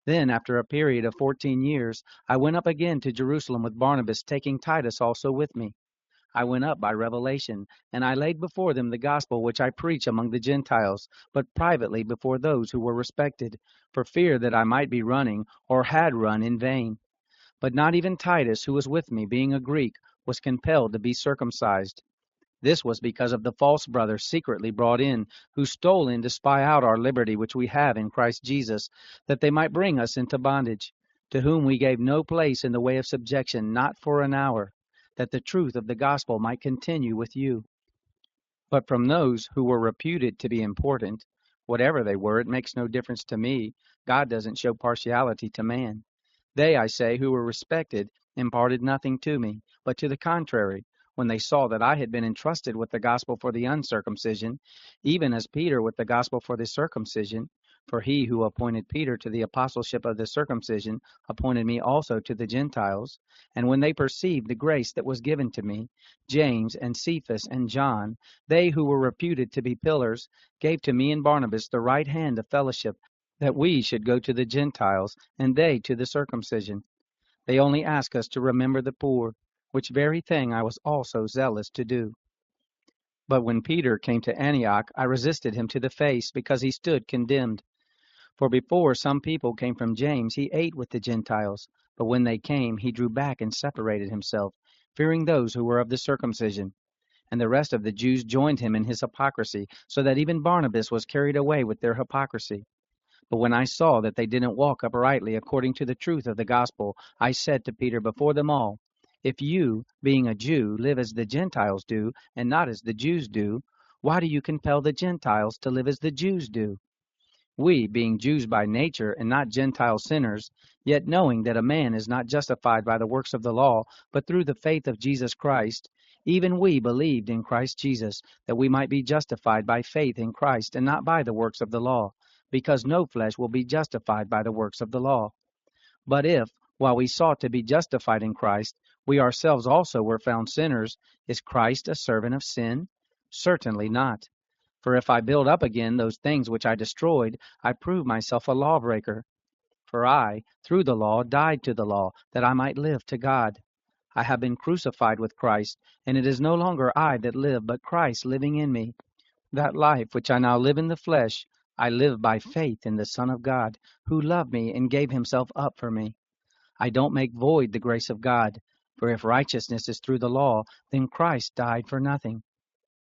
Then, after a period of 14 years, I went up again to Jerusalem with Barnabas, taking Titus also with me. I went up by revelation, and I laid before them the gospel which I preach among the Gentiles, but privately before those who were respected, for fear that I might be running, or had run in vain. But not even Titus, who was with me, being a Greek, was compelled to be circumcised. This was because of the false brothers secretly brought in, who stole in to spy out our liberty which we have in Christ Jesus, that they might bring us into bondage, to whom we gave no place in the way of subjection, not for an hour, that the truth of the gospel might continue with you. But from those who were reputed to be important, whatever they were, it makes no difference to me. God doesn't show partiality to man. They, I say, who were respected, imparted nothing to me, but to the contrary, when they saw that I had been entrusted with the gospel for the uncircumcision, even as Peter with the gospel for the circumcision. For he who appointed Peter to the apostleship of the circumcision appointed me also to the Gentiles. And when they perceived the grace that was given to me, James and Cephas and John, they who were reputed to be pillars, gave to me and Barnabas the right hand of fellowship, that we should go to the Gentiles, and they to the circumcision. They only ask us to remember the poor, which very thing I was also zealous to do. But when Peter came to Antioch, I resisted him to the face, because he stood condemned. For before some people came from James, he ate with the Gentiles. But when they came, he drew back and separated himself, fearing those who were of the circumcision. And the rest of the Jews joined him in his hypocrisy, so that even Barnabas was carried away with their hypocrisy. But when I saw that they didn't walk uprightly according to the truth of the gospel, I said to Peter before them all, if you, being a Jew, live as the Gentiles do, and not as the Jews do, why do you compel the Gentiles to live as the Jews do? We, being Jews by nature, and not Gentile sinners, yet knowing that a man is not justified by the works of the law, but through the faith of Jesus Christ, even we believed in Christ Jesus, that we might be justified by faith in Christ, and not by the works of the law, because no flesh will be justified by the works of the law. But if, while we sought to be justified in Christ, we ourselves also were found sinners, is Christ a servant of sin? Certainly not. For if I build up again those things which I destroyed, I prove myself a lawbreaker. For I, through the law, died to the law, that I might live to God. I have been crucified with Christ, and it is no longer I that live, but Christ living in me. That life which I now live in the flesh, I live by faith in the Son of God, who loved me and gave himself up for me. I don't make void the grace of God, for if righteousness is through the law, then Christ died for nothing.